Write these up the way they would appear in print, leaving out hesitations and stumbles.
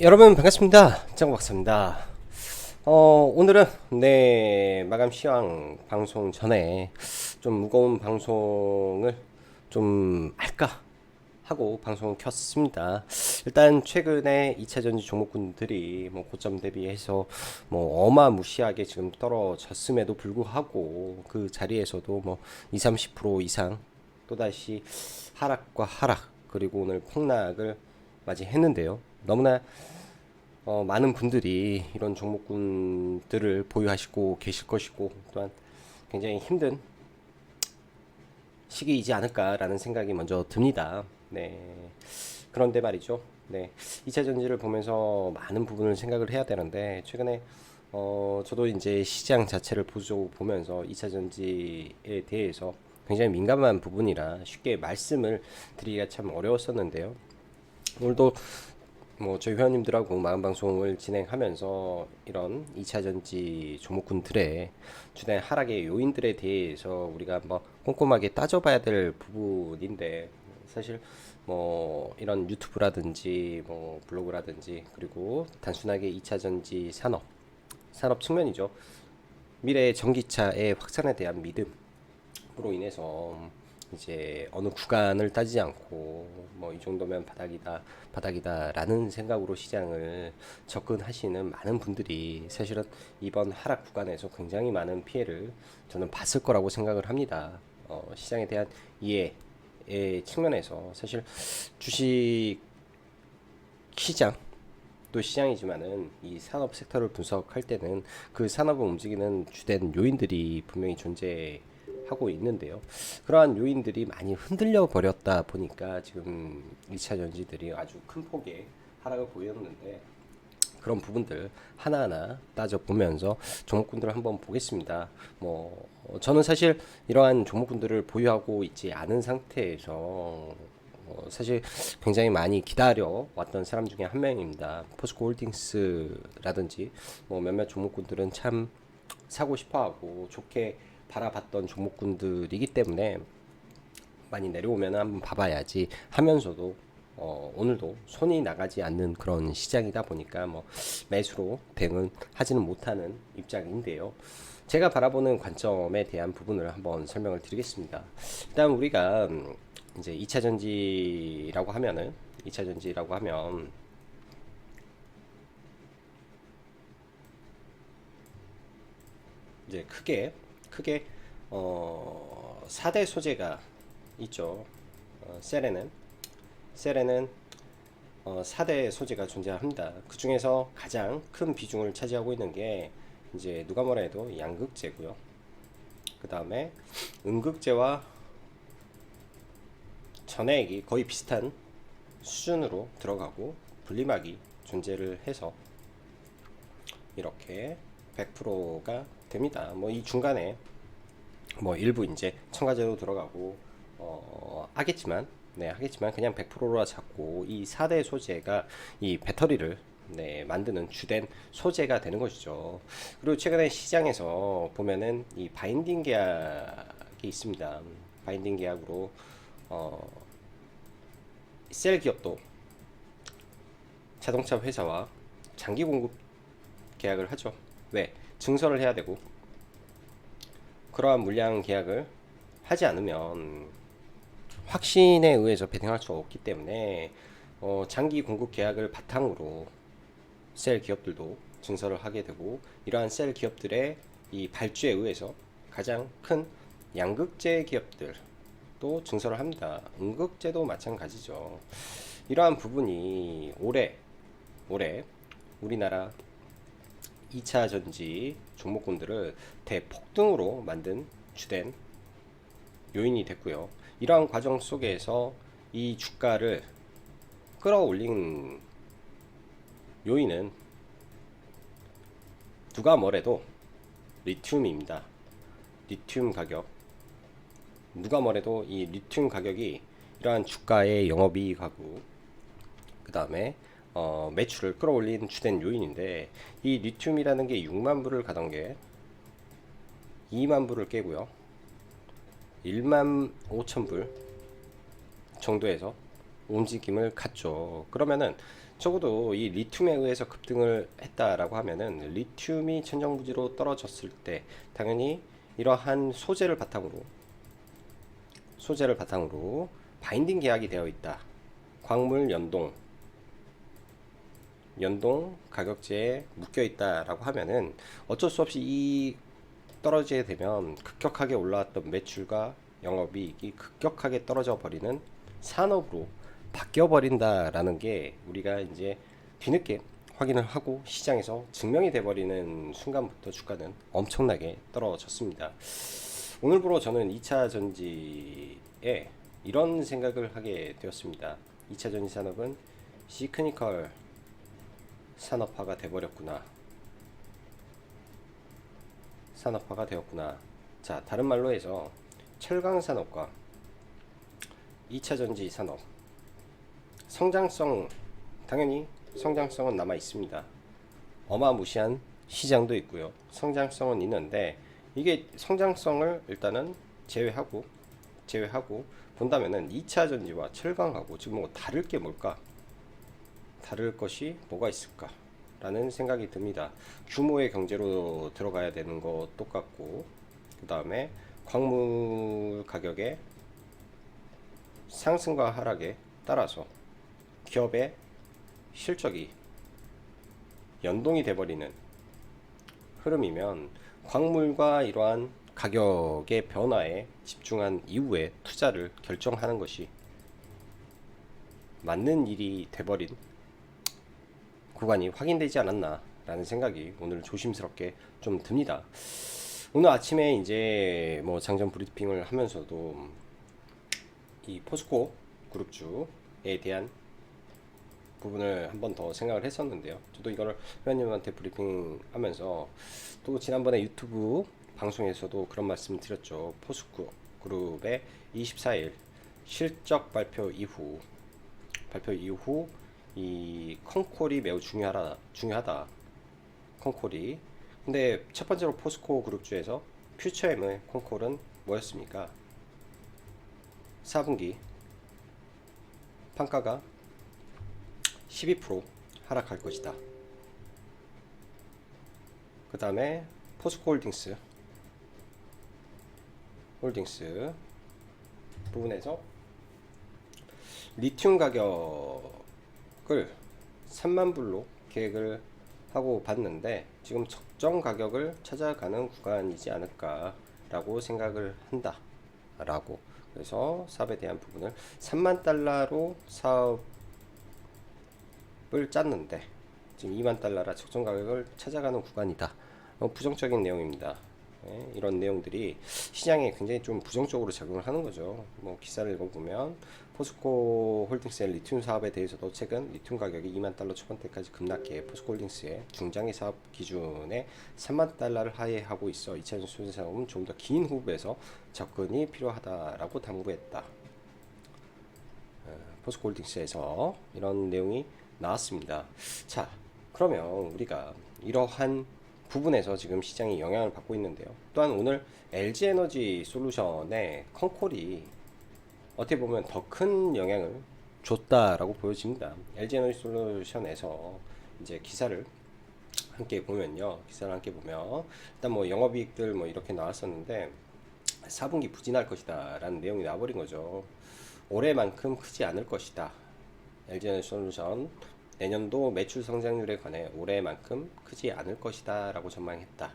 여러분 반갑습니다. 짱박사입니다. 오늘은 마감 시황 방송 전에 좀 무거운 방송을 좀 할까 하고 방송을 켰습니다. 일단 최근에 2차전지 종목군들이 뭐 고점 대비해서 뭐 어마무시하게 지금 떨어졌음에도 불구하고 그 자리에서도 뭐 2, 30% 이상 또다시 하락과 하락 그리고 오늘 폭락을 맞이했는데요. 너무나 많은 분들이 이런 종목군들을 보유하시고 계실 것이고 또한 굉장히 힘든 시기이지 않을까라는 생각이 먼저 듭니다. 네. 그런데 말이죠. 네. 2차 전지를 보면서 많은 부분을 생각을 해야 되는데 최근에 저도 이제 시장 자체를 보면서 2차 전지에 대해서 굉장히 민감한 부분이라 쉽게 말씀을 드리기가 참 어려웠었는데요. 오늘도 뭐 저희 회원님들하고 마음 방송을 진행하면서 이런 2차 전지 종목군들의 주된 하락의 요인들에 대해서 우리가 한번 꼼꼼하게 따져봐야 될 부분인데 사실 뭐 이런 유튜브라든지 뭐 블로그라든지 그리고 단순하게 2차 전지 산업 측면이죠. 미래 전기차의 확산에 대한 믿음으로 인해서 이제 어느 구간을 따지지 않고 뭐 이 정도면 바닥이다라는 생각으로 시장을 접근하시는 많은 분들이 사실은 이번 하락 구간에서 굉장히 많은 피해를 저는 봤을 거라고 생각을 합니다. 시장에 대한 이해의 측면에서 사실 주식 시장 또 시장이지만은 이 산업 섹터를 분석할 때는 그 산업을 움직이는 주된 요인들이 분명히 존재하고 있는데요. 그러한 요인들이 많이 흔들려 버렸다 보니까 지금 2차 전지들이 아주 큰 폭의 하락을 보였는데 그런 부분들 하나하나 따져보면서 종목군들을 한번 보겠습니다. 저는 사실 이러한 종목군들을 보유하고 있지 않은 상태에서 사실 굉장히 많이 기다려 왔던 사람 중에 한 명입니다. 포스코 홀딩스라든지 뭐 몇몇 종목군들은 참 사고 싶어하고 좋게 바라봤던 종목군들이기 때문에 많이 내려오면 한번 봐봐야지 하면서도 오늘도 손이 나가지 않는 그런 시장이다 보니까 뭐 매수로 대응은 하지는 못하는 입장인데요. 제가 바라보는 관점에 대한 부분을 한번 설명을 드리겠습니다. 일단 우리가 이제 2차 전지라고 하면은 2차 전지라고 하면 이제 크게 4대 소재가 있죠. 셀에는 4대 소재가 존재합니다. 그 중에서 가장 큰 비중을 차지하고 있는 게 이제 누가 뭐라 해도 양극재고요. 그 다음에 음극재와 전해액이 거의 비슷한 수준으로 들어가고 분리막이 존재를 해서 이렇게 100%가 됩니다. 뭐 이 중간에 뭐 일부 이제 첨가제로 들어가고 하겠지만 그냥 100%라 잡고 이 4대 소재가 이 배터리를 만드는 주된 소재가 되는 것이죠. 그리고 최근에 시장에서 보면은 이 바인딩 계약이 있습니다. 바인딩 계약으로 어, 셀 기업도 자동차 회사와 장기 공급 계약을 하죠. 왜? 증설을 해야 되고 그러한 물량 계약을 하지 않으면 확신에 의해서 배팅할 수 없기 때문에 장기 공급 계약을 바탕으로 셀 기업들도 증설을 하게 되고 이러한 셀 기업들의 이 발주에 의해서 가장 큰 양극재 기업들도 증설을 합니다. 음극재도 마찬가지죠. 이러한 부분이 올해 우리나라 2차 전지 종목군들을 대폭등으로 만든 주된 요인이 됐고요. 이러한 과정 속에서 이 주가를 끌어올린 요인은 누가 뭐래도 리튬입니다. 리튬 가격. 누가 뭐래도 이 리튬 가격이 이러한 주가의 영업이익하고 그 다음에 매출을 끌어올린 주된 요인인데 이 리튬이라는 게 6만 불을 가던 게 2만 불을 깨고요. 1만 5천 불 정도에서 움직임을 갖죠. 그러면은 적어도 이 리튬에 의해서 급등을 했다라고 하면은 리튬이 천정부지로 떨어졌을 때 당연히 이러한 소재를 바탕으로 바인딩 계약이 되어 있다. 광물 연동 가격제에 묶여 있다라고 하면은 어쩔 수 없이 이 떨어지게 되면 급격하게 올라왔던 매출과 영업이익이 급격하게 떨어져 버리는 산업으로 바뀌어 버린다라는 게 우리가 이제 뒤늦게 확인을 하고 시장에서 증명이 돼 버리는 순간부터 주가는 엄청나게 떨어졌습니다. 오늘부로 저는 2차 전지에 이런 생각을 하게 되었습니다. 2차 전지 산업은 시크니컬 산업화가 돼버렸구나. 산업화가 되었구나. 자, 다른 말로 해서 철강 산업과 2차 전지 산업 성장성, 당연히 성장성은 남아 있습니다. 어마무시한 시장도 있고요. 성장성은 있는데 이게 성장성을 일단은 제외하고 본다면은 2차 전지와 철강하고 지금 뭐 다를 게 뭘까? 다를 것이 뭐가 있을까? 라는 생각이 듭니다. 규모의 경제로 들어가야 되는 거 똑같고, 그 다음에 광물 가격의 상승과 하락에 따라서 기업의 실적이 연동이 돼버리는 흐름이면 광물과 이러한 가격의 변화에 집중한 이후에 투자를 결정하는 것이 맞는 일이 돼버린 구간이 확인되지 않았나 라는 생각이 오늘 조심스럽게 좀 듭니다. 오늘 아침에 이제 뭐 장전 브리핑을 하면서도 이 포스코 그룹주에 대한 부분을 한 번 더 생각을 했었는데요. 저도 이거를 회원님한테 브리핑 하면서 또 지난번에 유튜브 방송에서도 그런 말씀 드렸죠. 포스코 그룹의 24일 실적 발표 이후 이 컨콜이 매우 중요하다. 컨콜이. 근데 첫 번째로 포스코 그룹주에서 퓨처엠의 컨콜은 뭐였습니까? 4분기 판가가 12% 하락할 것이다. 그 다음에 포스코 홀딩스 부분에서 리튬 가격을 3만 불로 계획을 하고 봤는데 지금 적정 가격을 찾아가는 구간이지 않을까 라고 생각을 한다 라고. 그래서 사업에 대한 부분을 3만 달러로 사업을 짰는데 지금 2만 달러라 적정 가격을 찾아가는 구간이다. 부정적인 내용입니다. 네, 이런 내용들이 시장에 굉장히 좀 부정적으로 작용을 하는 거죠. 뭐 기사를 읽어보면 포스코 홀딩스의 리튬 사업에 대해서도 최근 리튬 가격이 2만 달러 초반대까지 급락해 포스코 홀딩스의 중장기 사업 기준에 3만 달러를 하회하고 있어 2020 소재 사업은 좀 더 긴 호흡에서 접근이 필요하다라고 당부했다. 포스코 홀딩스에서 이런 내용이 나왔습니다. 자, 그러면 우리가 이러한 부분에서 지금 시장이 영향을 받고 있는데요. 또한 오늘 LG에너지 솔루션의 컨콜이 어떻게 보면 더 큰 영향을 줬다라고 보여집니다. LG에너지 솔루션에서 이제 기사를 함께 보면 일단 뭐 영업이익들 뭐 이렇게 나왔었는데 4분기 부진할 것이다 라는 내용이 나와버린 거죠. 올해만큼 크지 않을 것이다. LG에너지 솔루션 내년도 매출 성장률에 관해 올해만큼 크지 않을 것이다 라고 전망했다.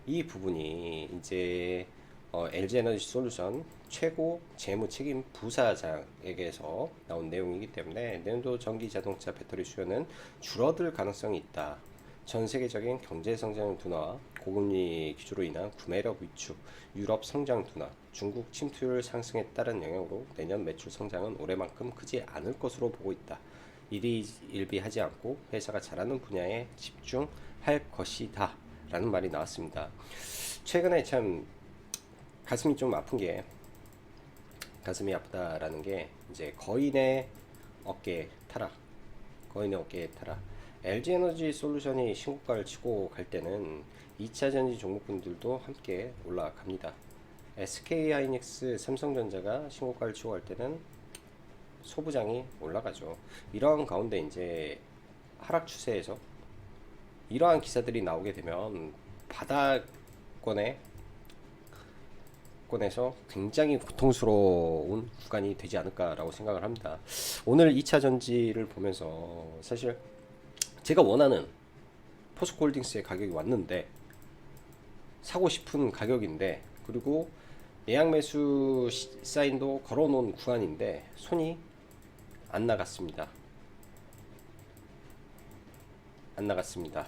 이 부분이 이제 LG에너지 솔루션 최고 재무 책임 부사장에게서 나온 내용이기 때문에 내년도 전기 자동차 배터리 수요는 줄어들 가능성이 있다. 전 세계적인 경제 성장 둔화와 고금리 기조로 인한 구매력 위축, 유럽 성장 둔화, 중국 침투율 상승에 따른 영향으로 내년 매출 성장은 올해만큼 크지 않을 것으로 보고 있다. 일희일비하지 않고 회사가 잘하는 분야에 집중할 것이다 라는 말이 나왔습니다. 최근에 참 가슴이 좀 아픈 게, 가슴이 아프다라는 게 이제 거인의 어깨 타락. LG에너지 솔루션이 신고가를 치고 갈 때는 2차전지 종목군들도 함께 올라갑니다. SK하이닉스, 삼성전자가 신고가를 치고 갈 때는 소부장이 올라가죠. 이러한 가운데 이제 하락 추세에서 이러한 기사들이 나오게 되면 바닥권에 권에서 굉장히 고통스러운 구간이 되지 않을까라고 생각을 합니다. 오늘 2차 전지를 보면서 사실 제가 원하는 포스코홀딩스의 가격이 왔는데 사고 싶은 가격인데 그리고 예약 매수 사인도 걸어놓은 구간인데 손이 안 나갔습니다. 안 나갔습니다.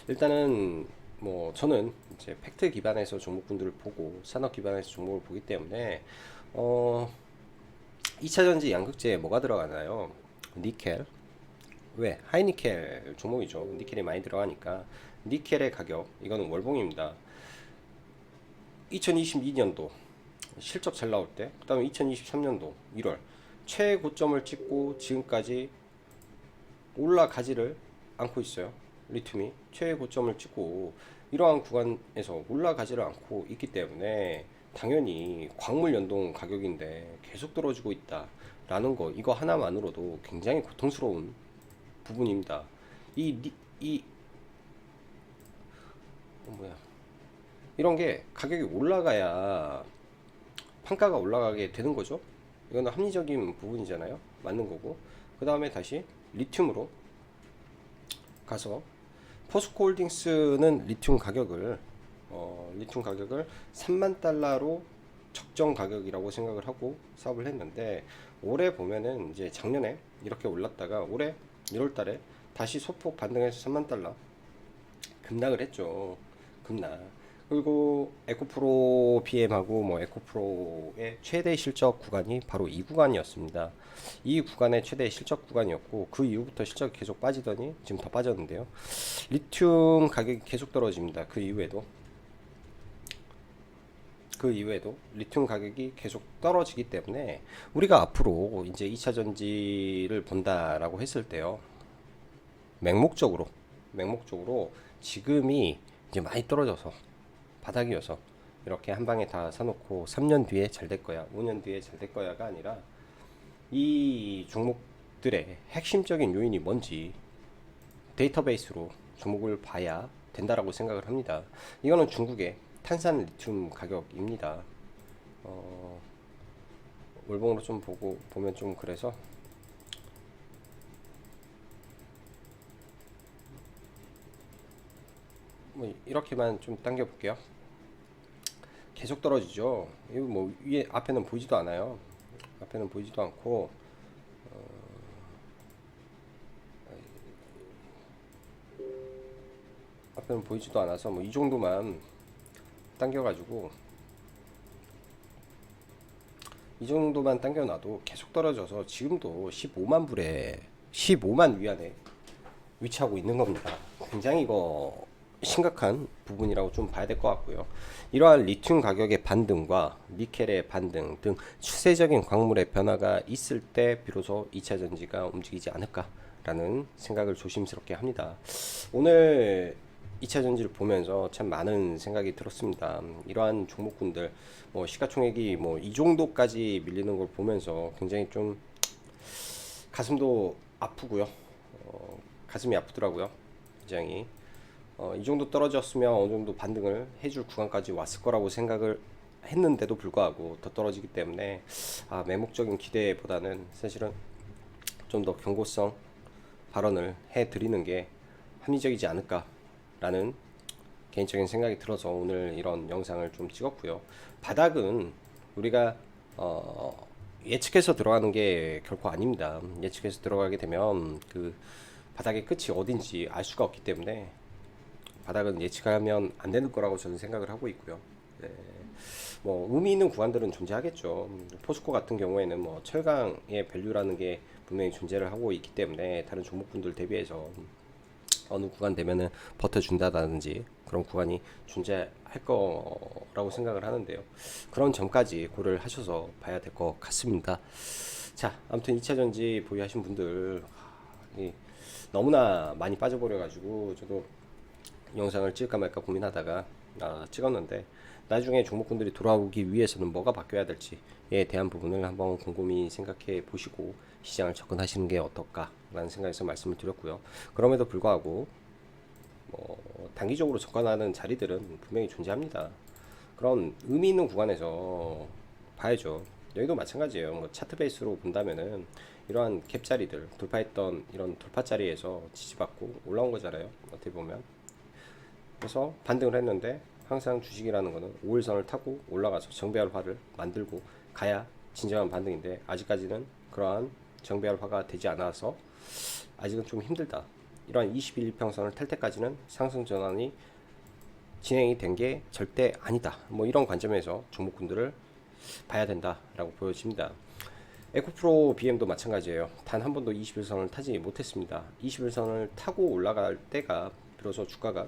일단은 뭐 저는 이제 팩트 기반에서 종목군들을 보고 산업 기반에서 종목을 보기 때문에 2차 전지 양극재에 뭐가 들어가나요? 니켈. 왜? 하이니켈 종목이죠. 니켈이 많이 들어가니까 니켈의 가격 이거는 월봉입니다. 2022년도 실적 잘 나올 때, 그 다음에 2023년도 1월 최고점을 찍고 지금까지 올라가지를 않고 있어요. 리튬이 최고점을 찍고 이러한 구간에서 올라가지를 않고 있기 때문에 당연히 광물 연동 가격인데 계속 떨어지고 있다라는 거 이거 하나만으로도 굉장히 고통스러운 부분입니다. 이 뭐야 이런 게 가격이 올라가야 판가가 올라가게 되는 거죠. 이거는 합리적인 부분이잖아요. 맞는 거고. 그 다음에 다시 리튬으로 가서 포스코홀딩스는 리튬 가격을 3만 달러로 적정 가격이라고 생각을 하고 사업을 했는데 올해 보면은 이제 작년에 이렇게 올랐다가 올해 1월 달에 다시 소폭 반등해서 3만 달러 급락을 했죠. 급락. 그리고 에코프로 BM하고 뭐 에코프로의 최대 실적 구간이 바로 이 구간이었습니다. 이 구간의 최대 실적 구간이었고 그 이후부터 실적이 계속 빠지더니 지금 더 빠졌는데요. 리튬 가격이 계속 떨어집니다. 그 이후에도 리튬 가격이 계속 떨어지기 때문에 우리가 앞으로 이제 2차 전지를 본다라고 했을 때요. 맹목적으로 지금이 이제 많이 떨어져서 바닥이어서 이렇게 한 방에 다 사놓고 3년 뒤에 잘 될 거야, 5년 뒤에 잘 될 거야가 아니라 이 종목들의 핵심적인 요인이 뭔지 데이터베이스로 종목을 봐야 된다라고 생각을 합니다. 이거는 중국의 탄산 리튬 가격입니다. 월봉으로 좀 보면 좀 그래서 뭐 이렇게만 좀 당겨 볼게요. 계속 떨어지죠. 이거 뭐 위에 앞에는 보이지도 않아요. 앞에는 보이지도 않고 앞에는 보이지도 않아서 뭐 이 정도만 당겨가지고 이 정도만 당겨놔도 계속 떨어져서 지금도 15만 위안에 위치하고 있는 겁니다. 굉장히 이거 심각한 부분이라고 좀 봐야 될 것 같고요. 이러한 리튬 가격의 반등과 니켈의 반등 등 추세적인 광물의 변화가 있을 때 비로소 2차 전지가 움직이지 않을까라는 생각을 조심스럽게 합니다. 오늘 2차 전지를 보면서 참 많은 생각이 들었습니다. 이러한 종목군들 뭐 시가총액이 뭐 이 정도까지 밀리는 걸 보면서 굉장히 좀 가슴도 아프고요. 가슴이 아프더라고요. 굉장히 이 정도 떨어졌으면 어느 정도 반등을 해줄 구간까지 왔을 거라고 생각을 했는데도 불구하고 더 떨어지기 때문에 매목적인 기대보다는 사실은 좀 더 경고성 발언을 해드리는 게 합리적이지 않을까라는 개인적인 생각이 들어서 오늘 이런 영상을 좀 찍었고요. 바닥은 우리가 예측해서 들어가는 게 결코 아닙니다. 예측해서 들어가게 되면 그 바닥의 끝이 어딘지 알 수가 없기 때문에 바닥은 예측하면 안 되는 거라고 저는 생각을 하고 있고요. 네. 뭐 의미 있는 구간들은 존재하겠죠. 포스코 같은 경우에는 뭐 철강의 밸류라는 게 분명히 존재를 하고 있기 때문에 다른 종목군들 대비해서 어느 구간 되면은 버텨준다든지 그런 구간이 존재할 거라고 생각을 하는데요. 그런 점까지 고려를 하셔서 봐야 될 것 같습니다. 자, 아무튼 2차 전지 보유하신 분들 너무나 많이 빠져버려 가지고 저도 영상을 찍을까 말까 고민하다가 찍었는데 나중에 종목군들이 돌아오기 위해서는 뭐가 바뀌어야 될지에 대한 부분을 한번 곰곰이 생각해 보시고 시장을 접근하시는 게 어떨까라는 생각에서 말씀을 드렸고요. 그럼에도 불구하고 단기적으로 접근하는 자리들은 분명히 존재합니다. 그런 의미 있는 구간에서 봐야죠. 여기도 마찬가지예요. 뭐 차트 베이스로 본다면은 이러한 갭 자리들 돌파했던 이런 돌파 자리에서 지지받고 올라온 거잖아요. 어떻게 보면. 그래서 반등을 했는데 항상 주식이라는 거는 5일선을 타고 올라가서 정배알화를 만들고 가야 진정한 반등인데 아직까지는 그러한 정배알화가 되지 않아서 아직은 좀 힘들다. 이러한 21일평선을 탈 때까지는 상승 전환이 진행이 된 게 절대 아니다. 뭐 이런 관점에서 종목군들을 봐야 된다라고 보여집니다. 에코프로 BM도 마찬가지예요. 단 한 번도 21선을 타지 못했습니다. 21선을 타고 올라갈 때가 비로소 주가가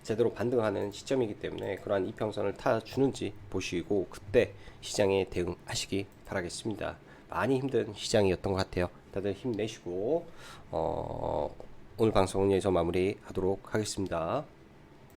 제대로 반등하는 시점이기 때문에 그러한 이평선을 타주는지 보시고 그때 시장에 대응하시기 바라겠습니다. 많이 힘든 시장이었던 것 같아요. 다들 힘내시고 오늘 방송은 여기서 마무리하도록 하겠습니다.